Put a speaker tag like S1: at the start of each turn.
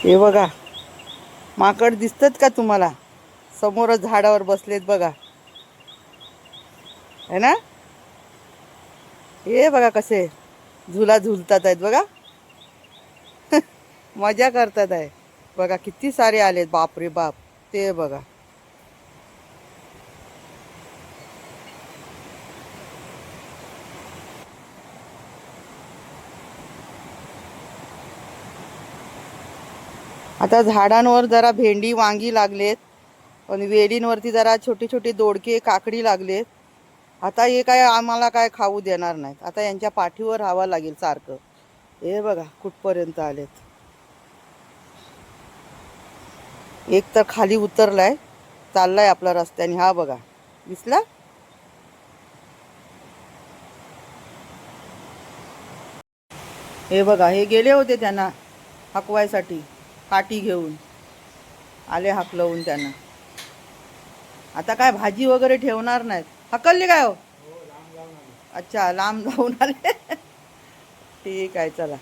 S1: हे बघा, माकड दिसतात का तुम्हाला? समोरच झाडावर बसलेत बघा, है ना? हे बघा कसे झुला झुलतात आहेत बघा. मजा करतात आहे बघा. किती सारे आलेत, बाप रे बाप. ते बघा. आता झाडांवर जरा भेंडी वांगी लागलेत, आणि वेलींवरती जरा छोटे छोटे दोडके काकडी लागलेत. आता हे काय आम्हाला काय खाऊ देणार नाहीत. आता यांच्या पाठीवर राहावं लागेल सारखं. हे बघा कुठपर्यंत आलेत. एक तर खाली उतरलाय, चाललाय आपला रस्त्याने. हा बघा, दिसला? हे बघा, हे गेले होते त्यांना हकवायसाठी काठी घेऊन. आले हकलवून त्यांना. आता काय भाजी वगैरे ठेवणार नाहीत. हकलली काय हो? अच्छा, लांब जाऊन आले. ठीक आहे, चला.